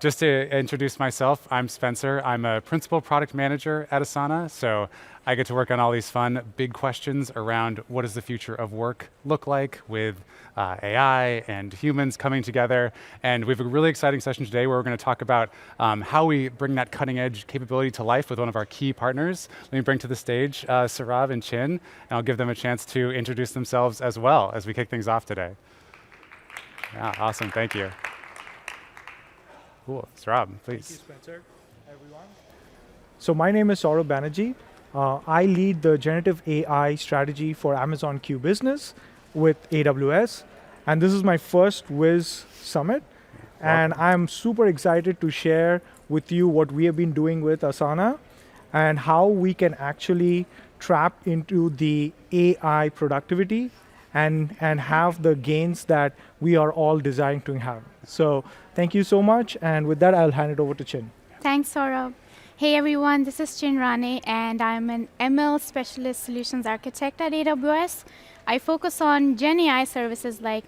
Just to introduce myself, I'm Spencer. I'm a principal product manager at Asana, so I get to work on all these fun, big questions around what does the future of work look like with AI and humans coming together. And we have a really exciting session today where we're going to talk about how we bring that cutting edge capability to life with one of our key partners. Let me bring to the stage Saurabh and Chin, and I'll give them a chance to introduce themselves as well as we kick things off today. Yeah, awesome, thank you. Cool. Saurabh, please. Thank you, Spencer. Everyone. So my name is Saurabh Banerjee. I lead the generative AI strategy for Amazon Q Business with AWS. And this is my first Wiz Summit. And I'm super excited to share with you what we have been doing with Asana and how we can actually trap into the AI productivity and have the gains that we are all desiring to have. So thank you so much. And with that, I'll hand it over to Chin. Thanks, Saurabh. Hey everyone, this is Chin Rane, and I'm an ML Specialist Solutions Architect at AWS. I focus on Gen AI services like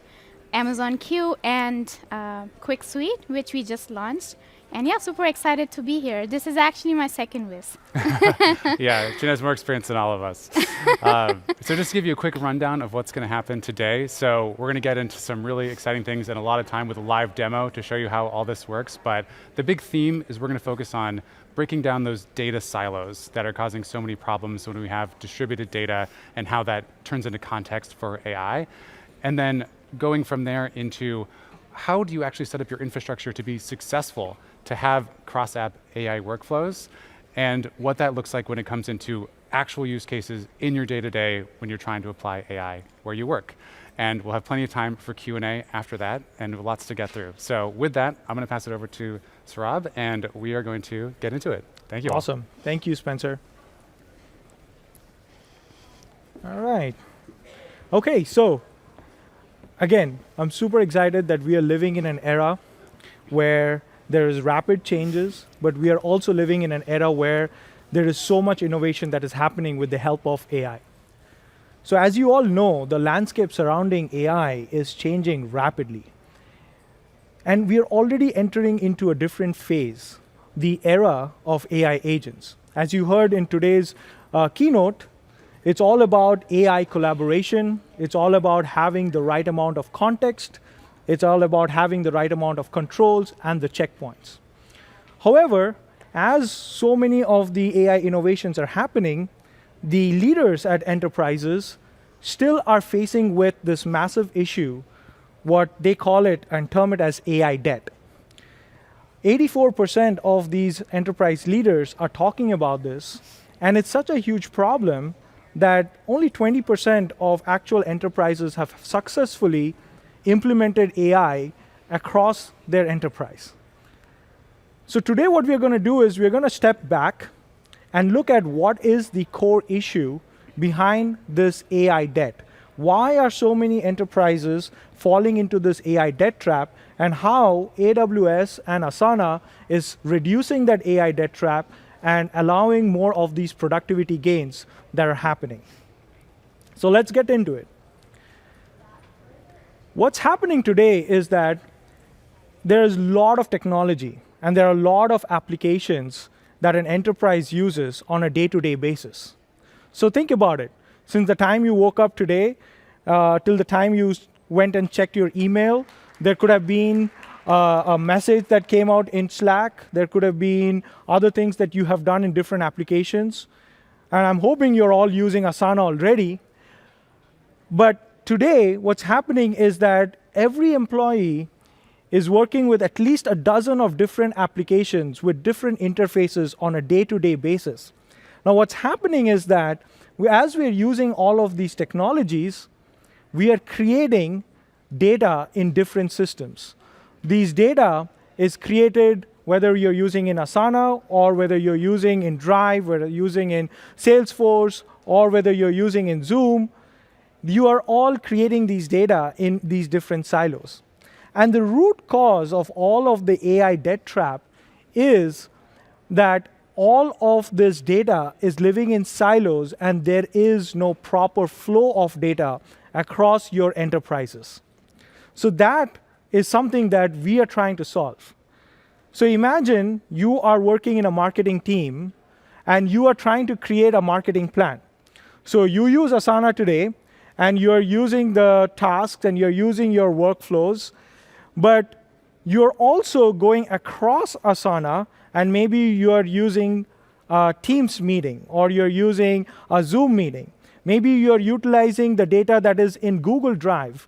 Amazon Q and Quick Suite, which we just launched. And yeah, super excited to be here. This is actually my second Wiz. Yeah, Chin has more experience than all of us. So just to give you a quick rundown of what's going to happen today. So we're going to get into some really exciting things and a lot of time with a live demo to show you how all this works. But the big theme is we're going to focus on breaking down those data silos that are causing so many problems when we have distributed data and how that turns into context for AI. And then going from there into how do you actually set up your infrastructure to be successful to have cross-app AI workflows, and what that looks like when it comes into actual use cases in your day-to-day when you're trying to apply AI where you work. And we'll have plenty of time for Q&A after that, and lots to get through. So with that, I'm going to pass it over to Saurabh, and we are going to get into it. Thank you all. Awesome. Thank you, Spencer. All right. Okay, so again, I'm super excited that we are living in an era where there is rapid changes, but we are also living in an era where there is so much innovation that is happening with the help of AI. So as you all know, the landscape surrounding AI is changing rapidly. And we are already entering into a different phase, the era of AI agents. As you heard in today's keynote, it's all about AI collaboration. It's all about having the right amount of context. It's all about having the right amount of controls and the checkpoints. However, as so many of the AI innovations are happening, the leaders at enterprises still are facing with this massive issue, what they call it and term it as AI debt. 84% of these enterprise leaders are talking about this, and it's such a huge problem that only 20% of actual enterprises have successfully implemented AI across their enterprise. So today what we're going to do is we're going to step back and look at what is the core issue behind this AI debt. Why are so many enterprises falling into this AI debt trap, and how AWS and Asana is reducing that AI debt trap and allowing more of these productivity gains that are happening. So let's get into it. What's happening today is that there is a lot of technology and there are a lot of applications that an enterprise uses on a day-to-day basis. So think about it. Since the time you woke up today till the time you went and checked your email, there could have been a message that came out in Slack. There could have been other things that you have done in different applications. And I'm hoping you're all using Asana already. But today, what's happening is that every employee is working with at least a dozen of different applications with different interfaces on a day-to-day basis. Now, what's happening is that as we're using all of these technologies, we are creating data in different systems. These data is created whether you're using in Asana or whether you're using in Drive, whether you're using in Salesforce, or whether you're using in Zoom. You are all creating these data in these different silos. And the root cause of all of the AI debt trap is that all of this data is living in silos and there is no proper flow of data across your enterprises. So that is something that we are trying to solve. So imagine you are working in a marketing team, and you are trying to create a marketing plan. So you use Asana today, and you're using the tasks, and you're using your workflows, but you're also going across Asana, and maybe you're using a Teams meeting, or you're using a Zoom meeting. Maybe you're utilizing the data that is in Google Drive.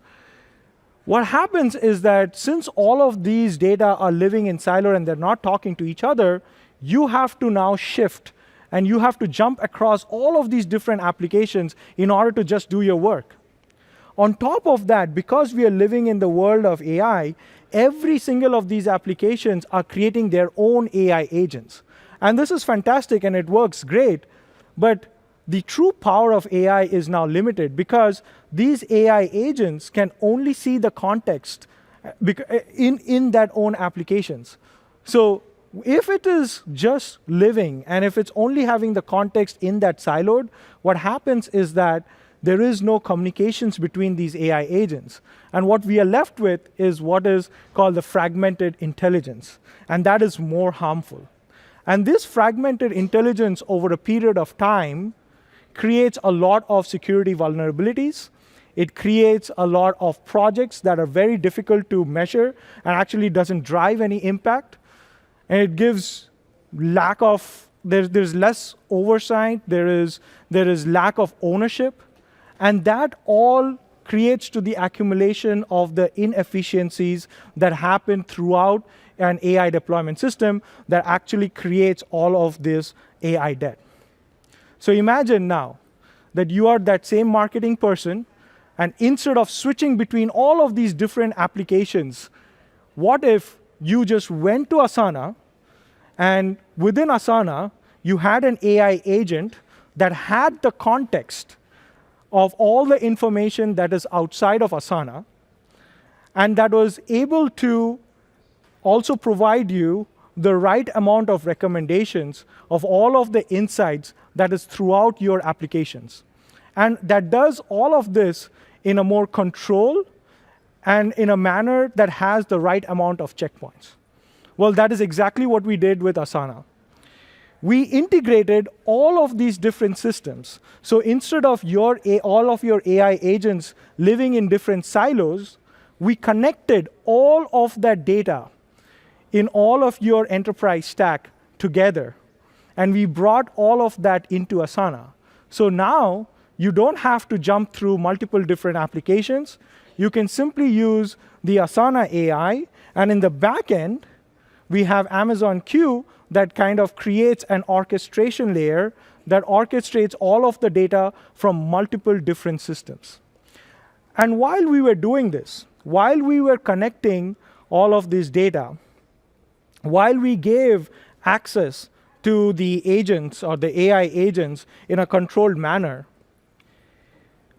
What happens is that since all of these data are living in silo and they're not talking to each other, you have to now shift, and you have to jump across all of these different applications in order to just do your work. On top of that, because we are living in the world of AI, every single of these applications are creating their own AI agents. And this is fantastic, and it works great, but the true power of AI is now limited because these AI agents can only see the context in that own applications. So if it is just living, and if it's only having the context in that siloed, what happens is that there is no communications between these AI agents. And what we are left with is what is called the fragmented intelligence. And that is more harmful. And this fragmented intelligence over a period of time creates a lot of security vulnerabilities. It creates a lot of projects that are very difficult to measure and actually doesn't drive any impact. And it gives lack of, there's less oversight, there is lack of ownership. And that all creates to the accumulation of the inefficiencies that happen throughout an AI deployment system that actually creates all of this AI debt. So imagine now that you are that same marketing person, and instead of switching between all of these different applications, what if you just went to Asana, and within Asana, you had an AI agent that had the context of all the information that is outside of Asana, and that was able to also provide you the right amount of recommendations of all of the insights that is throughout your applications. And that does all of this in a more controlled and in a manner that has the right amount of checkpoints. Well, that is exactly what we did with Asana. We integrated all of these different systems. So instead of all of your AI agents living in different silos, we connected all of that data in all of your enterprise stack together. And we brought all of that into Asana. So now you don't have to jump through multiple different applications. You can simply use the Asana AI. And in the back end, we have Amazon Q that kind of creates an orchestration layer that orchestrates all of the data from multiple different systems. And while we were doing this, while we were connecting all of this data, while we gave access to the agents or the AI agents in a controlled manner,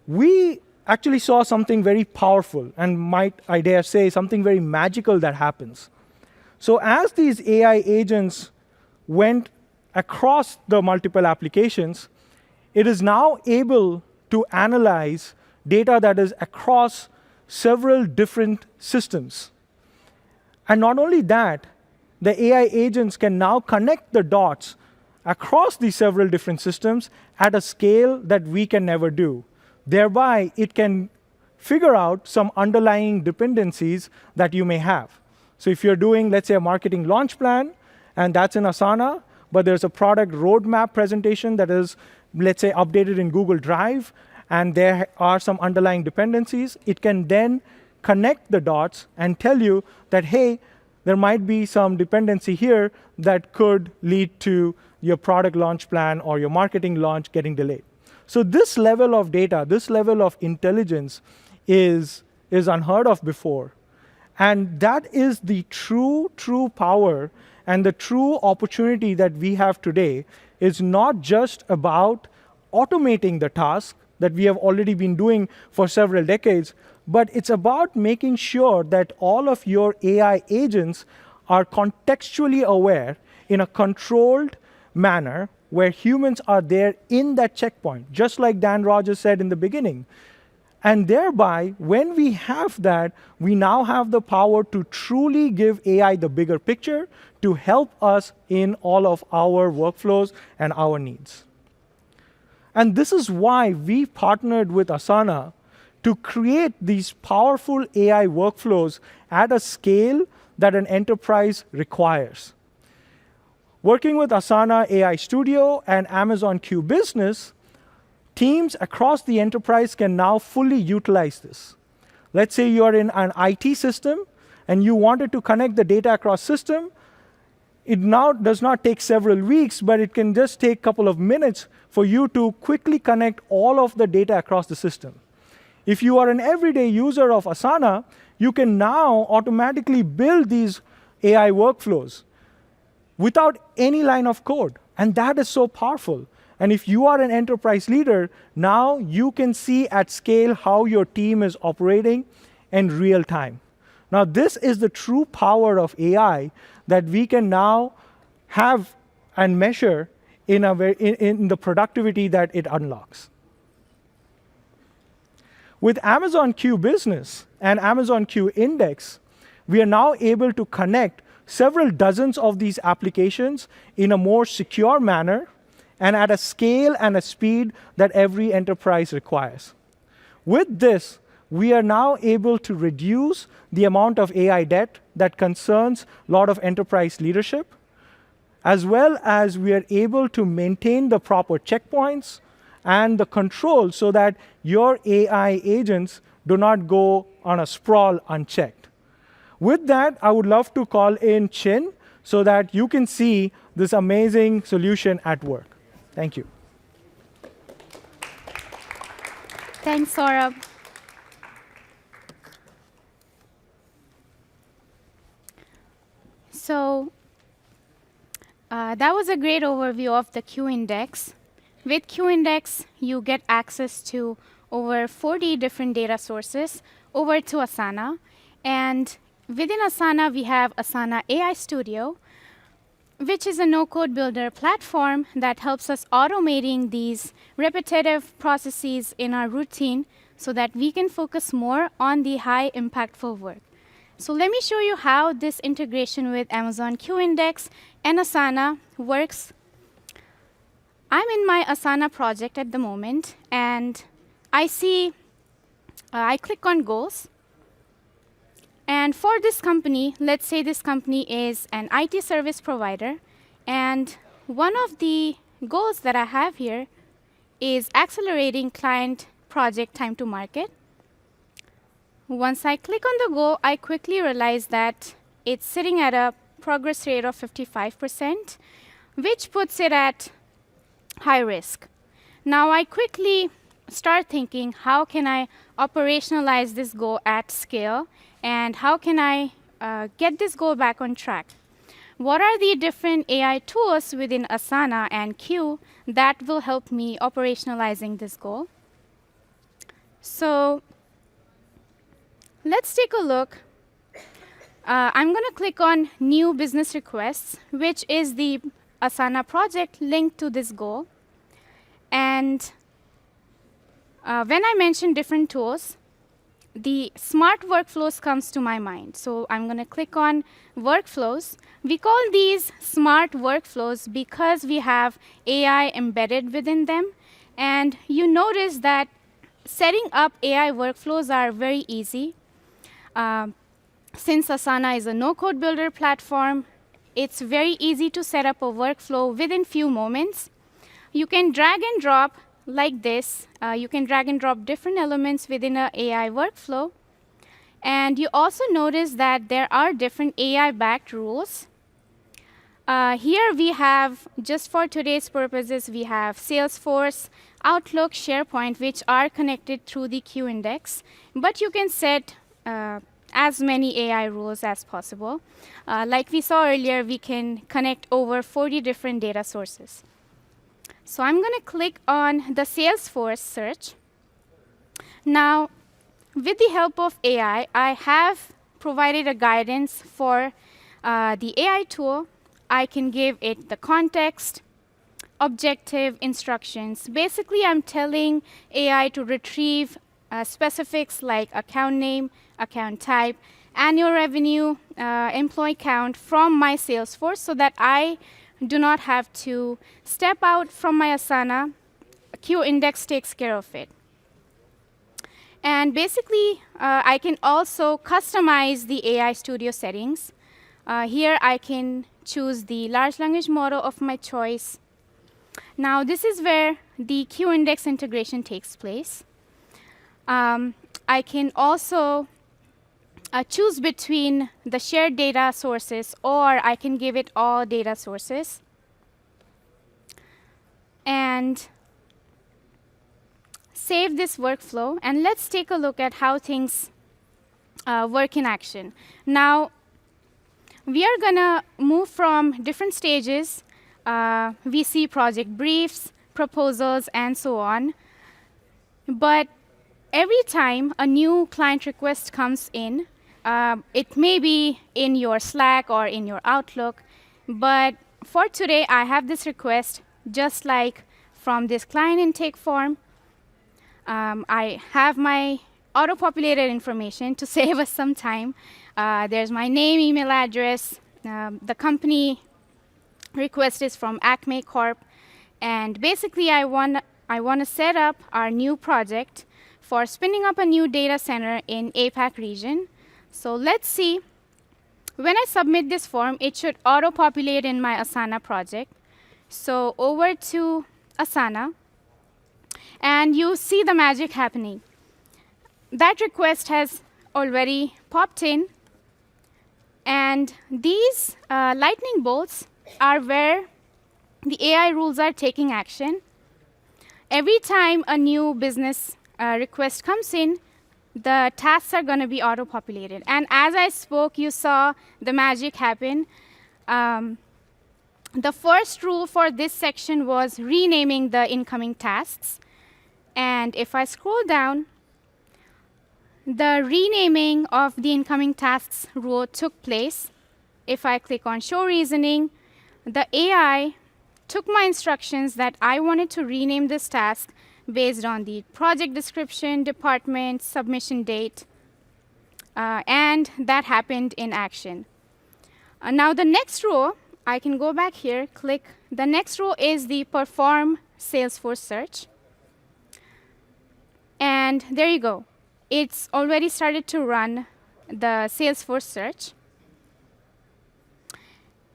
we actually saw something very powerful, and might I dare say something very magical that happens. So as these AI agents went across the multiple applications, it is now able to analyze data that is across several different systems. And not only that, the AI agents can now connect the dots across these several different systems at a scale that we can never do. Thereby, it can figure out some underlying dependencies that you may have. So if you're doing, let's say, a marketing launch plan, and that's in Asana, but there's a product roadmap presentation that is, let's say, updated in Google Drive, and there are some underlying dependencies, it can then connect the dots and tell you that, hey, there might be some dependency here that could lead to your product launch plan or your marketing launch getting delayed. So this level of data, this level of intelligence is unheard of before. And that is the true power and the true opportunity that we have today is not just about automating the task that we have already been doing for several decades, but it's about making sure that all of your AI agents are contextually aware in a controlled manner where humans are there in that checkpoint, just like Dan Rogers said in the beginning. And thereby, when we have that, we now have the power to truly give AI the bigger picture, to help us in all of our workflows and our needs. And this is why we partnered with Asana to create these powerful AI workflows at a scale that an enterprise requires. Working with Asana AI Studio and Amazon Q Business, teams across the enterprise can now fully utilize this. Let's say you're in an IT system and you wanted to connect the data across system. It now does not take several weeks, but it can just take a couple of minutes for you to quickly connect all of the data across the system. If you are an everyday user of Asana, you can now automatically build these AI workflows without any line of code. And that is so powerful. And if you are an enterprise leader, now you can see at scale how your team is operating in real time. Now, this is the true power of AI that we can now have and measure in the productivity that it unlocks. With Amazon Q Business and Amazon Q Index, we are now able to connect several dozens of these applications in a more secure manner and at a scale and a speed that every enterprise requires. With this, we are now able to reduce the amount of AI debt that concerns a lot of enterprise leadership, as well as we are able to maintain the proper checkpoints and the control so that your AI agents do not go on a sprawl unchecked. With that, I would love to call in Chin so that you can see this amazing solution at work. Thank you. Thanks, Saurabh. So that was a great overview of the Q Index. With Q Index, you get access to over 40 different data sources over to Asana. And within Asana, we have Asana AI Studio, which is a no-code builder platform that helps us automating these repetitive processes in our routine so that we can focus more on the high impactful work. So let me show you how this integration with Amazon Q Index and Asana works. I'm in my Asana project at the moment, and I click on goals. And for this company, let's say this company is an IT service provider, and one of the goals that I have here is accelerating client project time to market. Once I click on the goal, I quickly realize that it's sitting at a progress rate of 55%, which puts it at high risk. Now I quickly start thinking, how can I operationalize this goal at scale, and how can I get this goal back on track? What are the different AI tools within Asana and Q that will help me operationalizing this goal? So let's take a look. I'm going to click on New Business Requests, which is the Asana project linked to this goal. And when I mention different tools, the smart workflows comes to my mind. So I'm going to click on workflows. We call these smart workflows because we have AI embedded within them. And you notice that setting up AI workflows are very easy. Since Asana is a no-code builder platform, it's very easy to set up a workflow within few moments. You can drag and drop like this. You can drag and drop different elements within an AI workflow. And you also notice that there are different AI-backed rules. Here we have, just for today's purposes, we have Salesforce, Outlook, SharePoint, which are connected through the Q Index. But you can set as many AI rules as possible. Like we saw earlier, we can connect over 40 different data sources. So I'm going to click on the Salesforce search. Now, with the help of AI, I have provided a guidance for the AI tool. I can give it the context, objective, instructions. Basically, I'm telling AI to retrieve specifics like account name, account type, annual revenue, employee count from my Salesforce so that I do not have to step out from my Asana. QIndex takes care of it. And basically, I can also customize the AI Studio settings. Here, I can choose the large language model of my choice. Now, this is where the QIndex integration takes place. I can also choose between the shared data sources, or I can give it all data sources. And save this workflow, and let's take a look at how things work in action. Now, we are going to move from different stages. We see project briefs, proposals, and so on. But every time a new client request comes in, it may be in your Slack or in your Outlook. But for today, I have this request just like from this client intake form. I have my auto-populated information to save us some time. There's my name, email address. The company request is from Acme Corp. And basically, I want to set up our new project for spinning up a new data center in APAC region. So let's see. When I submit this form, it should auto-populate in my Asana project. So over to Asana. And you see the magic happening. That request has already popped in. And these lightning bolts are where the AI rules are taking action. Every time a new business request comes in, the tasks are going to be auto-populated. And as I spoke, you saw the magic happen. The first rule for this section was renaming the incoming tasks. And if I scroll down, the renaming of the incoming tasks rule took place. If I click on Show Reasoning, the AI took my instructions that I wanted to rename this task based on the project description, department, submission date, and that happened in action. Now the next row, I can go back here, click. The next row is the Perform Salesforce Search. And there you go. It's already started to run the Salesforce search.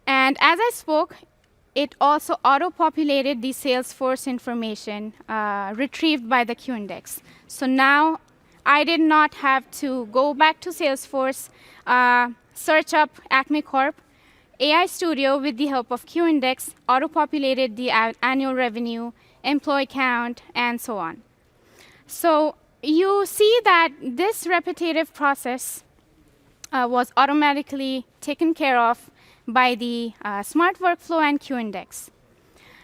And as I spoke, it also auto-populated the Salesforce information retrieved by the QIndex. So now I did not have to go back to Salesforce, search up Acme Corp. AI Studio, with the help of QIndex, auto-populated the annual revenue, employee count, and so on. So you see that this repetitive process was automatically taken care of by the Smart Workflow and QIndex.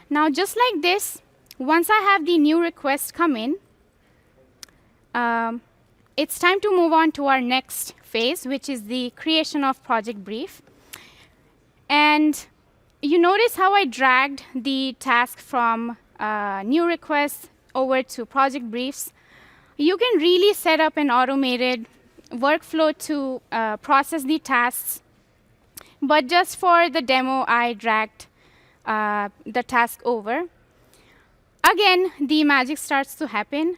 Now, just like this, once I have the new request come in, it's time to move on to our next phase, which is the creation of project brief. And you notice how I dragged the task from new requests over to project briefs. You can really set up an automated workflow to process the tasks. But just for the demo, I dragged the task over. Again, the magic starts to happen.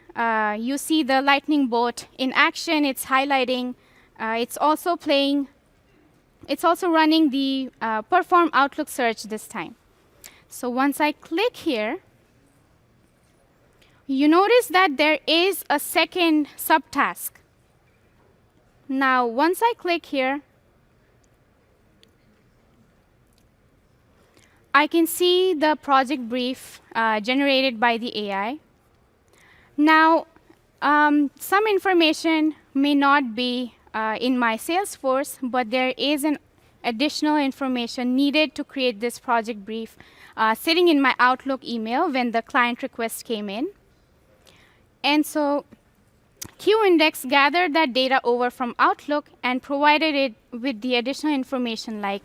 You see the lightning bolt in action. It's highlighting. It's also playing. It's also running the Perform Outlook search this time. So once I click here, you notice that there is a second subtask. Now, once I click here, I can see the project brief generated by the AI. Now, some information may not be in my Salesforce, but there is an additional information needed to create this project brief sitting in my Outlook email when the client request came in. And so QIndex gathered that data over from Outlook and provided it with the additional information like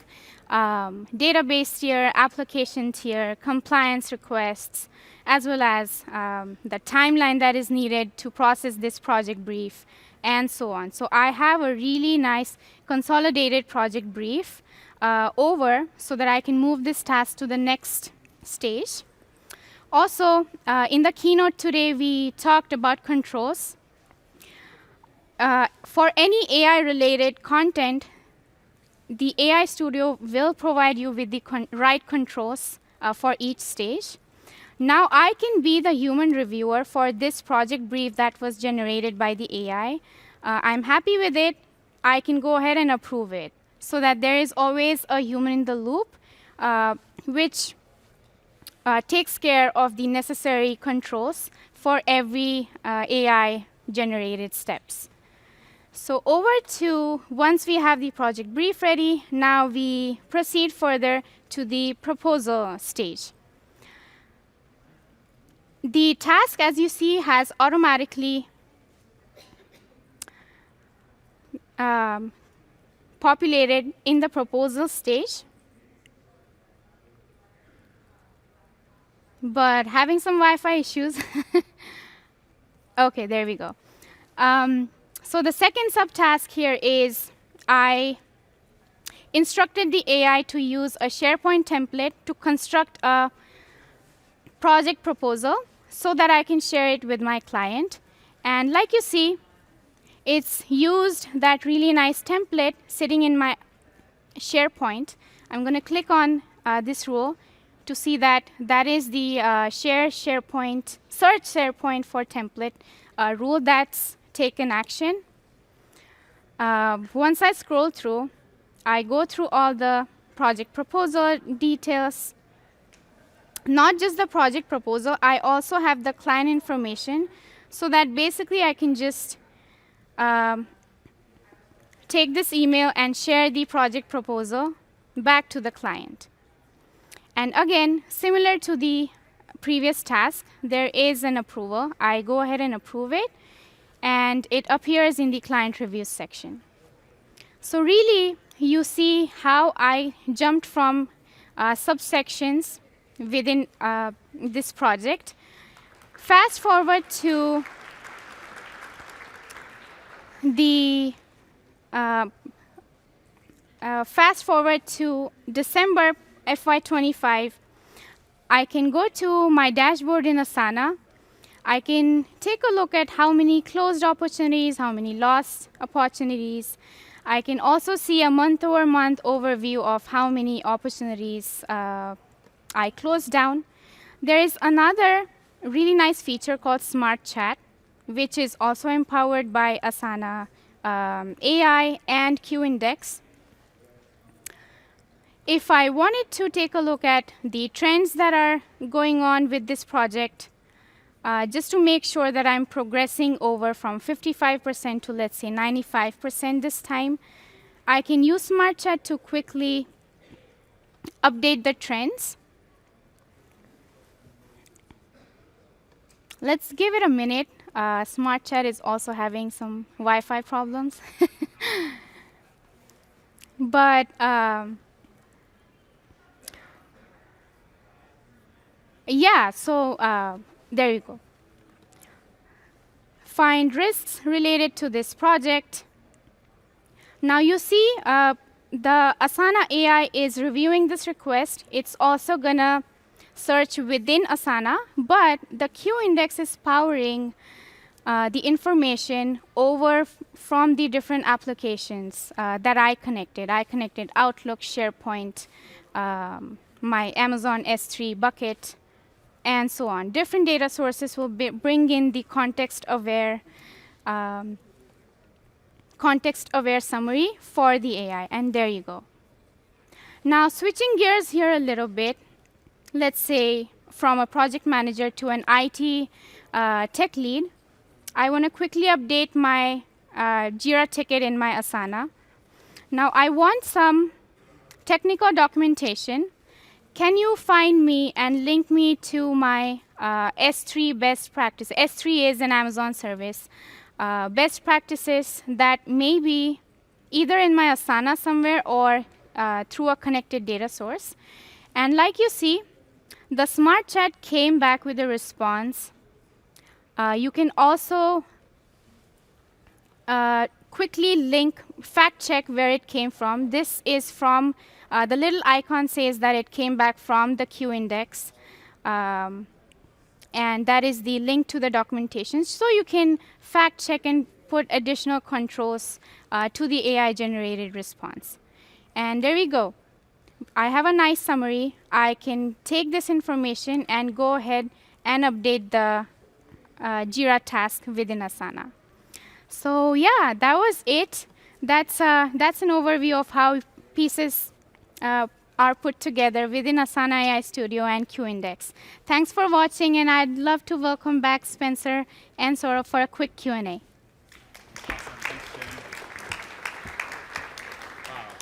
database tier, application tier, compliance requests, as well as the timeline that is needed to process this project brief, and so on. So I have a really nice consolidated project brief over so that I can move this task to the next stage. Also, in the keynote today, we talked about controls. For any AI-related content, the AI Studio will provide you with the right controls for each stage. Now I can be the human reviewer for this project brief that was generated by the AI. I'm happy with it. I can go ahead and approve it so that there is always a human in the loop, which takes care of the necessary controls for every AI-generated steps. So over to, once we have the project brief ready, now we proceed further to the proposal stage. The task, as you see, has automatically populated in the proposal stage. But having some Wi-Fi issues. OK, there we go. So the second subtask here is I instructed the AI to use a SharePoint template to construct a project proposal so that I can share it with my client. And like you see, it's used that really nice template sitting in my SharePoint. I'm going to click on this rule to see that that is the search SharePoint for template rule that's taken action. Once I scroll through, I go through all the project proposal details. Not just the project proposal, I also have the client information so that basically I can just take this email and share the project proposal back to the client. And again, similar to the previous task, there is an approval. I go ahead and approve it, and it appears in the client reviews section. So really, you see how I jumped from subsections within this project. Fast forward to the December FY25. I can go to my dashboard in Asana. I can take a look at how many closed opportunities, how many lost opportunities. I can also see a month-over-month overview of how many opportunities I closed down. There is another really nice feature called Smart Chat, which is also empowered by Asana AI and QIndex. If I wanted to take a look at the trends that are going on with this project, just to make sure that I'm progressing over from 55% to, let's say, 95% this time, I can use Smart Chat to quickly update the trends. Let's give it a minute. Smart Chat is also having some Wi-Fi problems. But yeah, so there you go. Find risks related to this project. Now you see the Asana AI is reviewing this request. It's also going to search within Asana, but the QIndex is powering the information over from the different applications that I connected. I connected Outlook, SharePoint, my Amazon S3 bucket, and so on. Different data sources will bring in the context-aware summary for the AI. And there you go. Now, switching gears here a little bit, let's say from a project manager to an IT tech lead, I want to quickly update my Jira ticket in my Asana. Now, I want some technical documentation. Can you find me and link me to my S3 best practice? S3 is an Amazon service. Best practices that may be either in my Asana somewhere or through a connected data source. And like you see, the Smart Chat came back with a response. You can also quickly link, fact check where it came from. This is from, the little icon says that it came back from the Q index. And that is the link to the documentation. So you can fact check and put additional controls to the AI generated response. And there we go. I have a nice summary. I can take this information and go ahead and update the Jira task within Asana. So yeah, that was it. That's an overview of how pieces are put together within Asana AI Studio and QIndex. Thanks for watching, and I'd love to welcome back Spencer and Saurabh for a quick Q&A.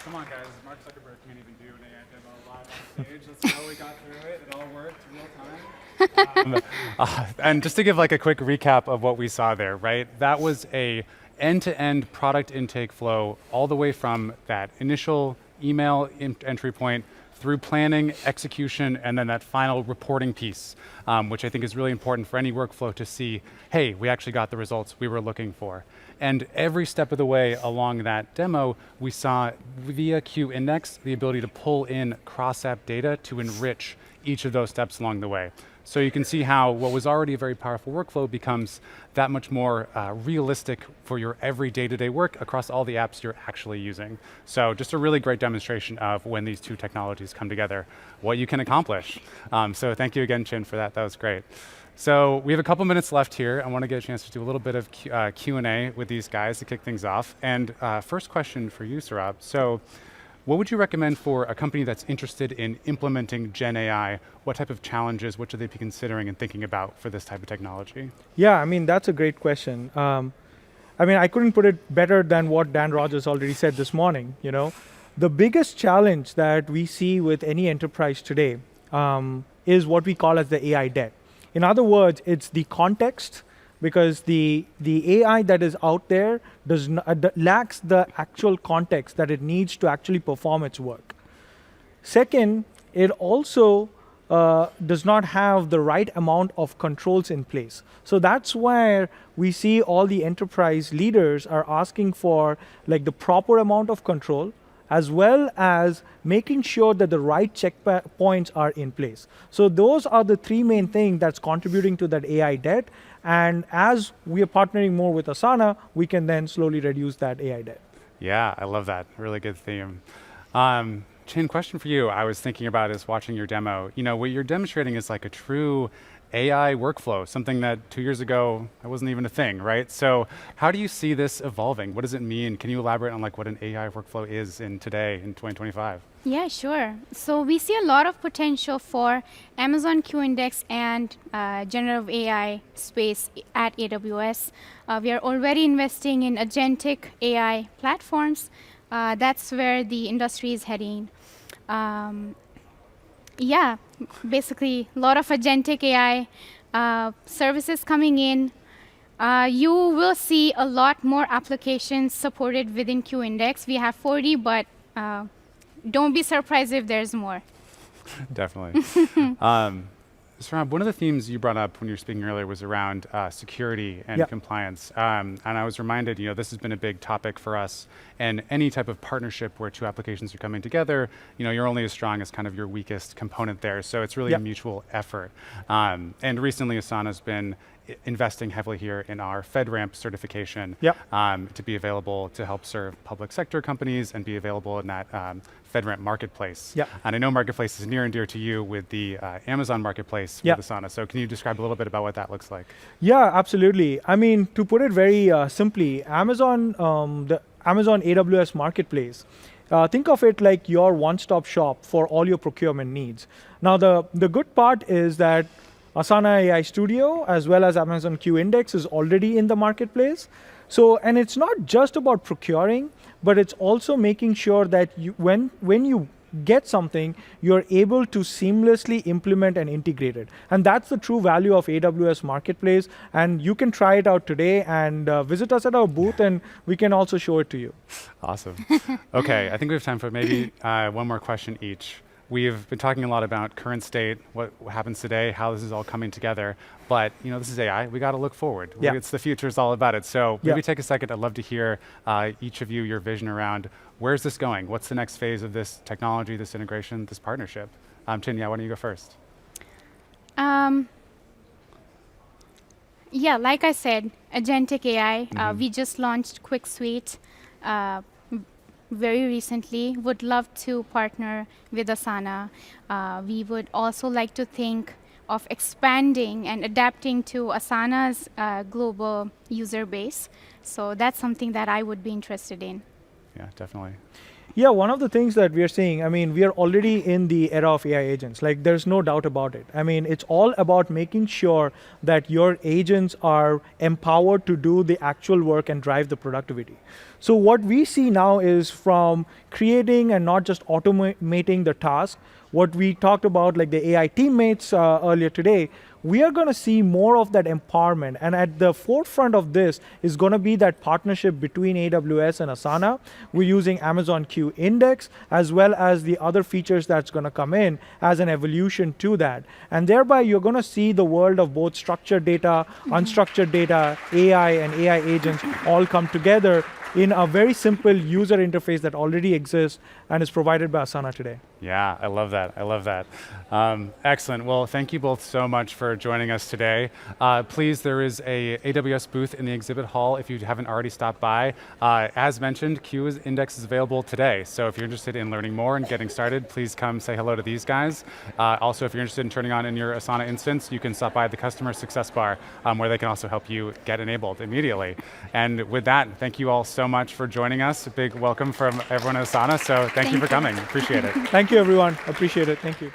Come on, guys. Mark Zuckerberg can't even do an AI demo live on stage. That's how we got through it. It all worked real time. And just to give like a quick recap of what we saw there, right? That was a end-to-end product intake flow all the way from that initial email entry point through planning, execution, and then that final reporting piece, which I think is really important for any workflow to see, hey, we actually got the results we were looking for. And every step of the way along that demo, we saw via QIndex the ability to pull in cross-app data to enrich each of those steps along the way. So you can see how what was already a very powerful workflow becomes that much more realistic for your every day-to-day work across all the apps you're actually using. So just a really great demonstration of when these two technologies come together, what you can accomplish. So thank you again, Chin, for that. That was great. So we have a couple minutes left here. I want to get a chance to do a little bit of Q&A with these guys to kick things off. And first question for you, Saurabh. So what would you recommend for a company that's interested in implementing Gen AI? What type of challenges, what should they be considering and thinking about for this type of technology? Yeah, I mean, that's a great question. I mean, I couldn't put it better than what Dan Rogers already said this morning. You know, the biggest challenge that we see with any enterprise today is what we call as the AI debt. In other words, it's the context, because the AI that is out there lacks the actual context that it needs to actually perform its work. Second, it also does not have the right amount of controls in place. So that's where we see all the enterprise leaders are asking for like the proper amount of control, as well as making sure that the right checkpoints are in place. So those are the three main things that's contributing to that AI debt. And as we are partnering more with Asana, we can then slowly reduce that AI debt. Yeah, I love that. Really good theme. Chin, question for you. I was thinking about is watching your demo. You know, what you're demonstrating is like a true AI workflow, something that 2 years ago, that wasn't even a thing, right? So how do you see this evolving? What does it mean? Can you elaborate on like what an AI workflow is in today, in 2025? Yeah, sure. So we see a lot of potential for Amazon QIndex and generative AI space at AWS. We are already investing in agentic AI platforms. That's where the industry is heading. Yeah, basically a lot of agentic AI services coming in. You will see a lot more applications supported within QIndex. We have 40, but don't be surprised if there's more. Definitely. Saurabh, one of the themes you brought up when you were speaking earlier was around security and compliance. And I was reminded, you know, this has been a big topic for us, and any type of partnership where two applications are coming together, you know, you're only as strong as kind of your weakest component there. So it's really a mutual effort. And recently Asana's been investing heavily here in our FedRAMP certification to be available to help serve public sector companies and be available in that FedRAMP marketplace. And I know marketplace is near and dear to you with the Amazon marketplace with Asana. So can you describe a little bit about what that looks like? Yeah, absolutely. I mean, to put it very simply, Amazon, the Amazon AWS marketplace, think of it like your one-stop shop for all your procurement needs. Now, the good part is that Asana AI Studio, as well as Amazon QIndex, is already in the marketplace. So, and it's not just about procuring, but it's also making sure that when you get something, you're able to seamlessly implement and integrate it. And that's the true value of AWS Marketplace. And you can try it out today and visit us at our booth, and we can also show it to you. Awesome. Okay, I think we have time for maybe one more question each. we've been talking a lot about current state, what happens today, how this is all coming together. But this is AI. We got to look forward. Yeah. It's the future is all about it. So maybe Yeah. take a second. I'd love to hear each of you your vision around where's this going? What's the next phase of this technology, this integration, this partnership? Chin, why don't you go first? Yeah, like I said, agentic AI. We just launched Quick Suite very recently. Would love to partner with Asana. We would also like to think of expanding and adapting to Asana's global user base. So that's something that I would be interested in. Yeah, definitely. Yeah, one of the things that we are seeing, we are already in the era of AI agents. Like, there's no doubt about it. It's all about making sure that your agents are empowered to do the actual work and drive the productivity. So what we see now is from creating and not just automating the task, what we talked about, like the AI teammates earlier today, we are going to see more of that empowerment. And at the forefront of this is going to be that partnership between AWS and Asana. We're using Amazon Q Index, as well as the other features that's going to come in as an evolution to that. And thereby, you're going to see the world of both structured data, unstructured data, AI, and AI agents all come together in a very simple user interface that already exists and is provided by Asana today. Yeah, I love that. I love that. Excellent. Well, thank you both so much for joining us today. Please, there is a AWS booth in the exhibit hall if you haven't already stopped by. As mentioned, Q Index is available today. So if you're interested in learning more and getting started, please come say hello to these guys. Also, if you're interested in turning on in your Asana instance, you can stop by the customer success bar where they can also help you get enabled immediately. And with that, thank you all so much for joining us. A big welcome from everyone at Asana. So thank you for coming. Appreciate it. Thank you, everyone. Appreciate it. Thank you.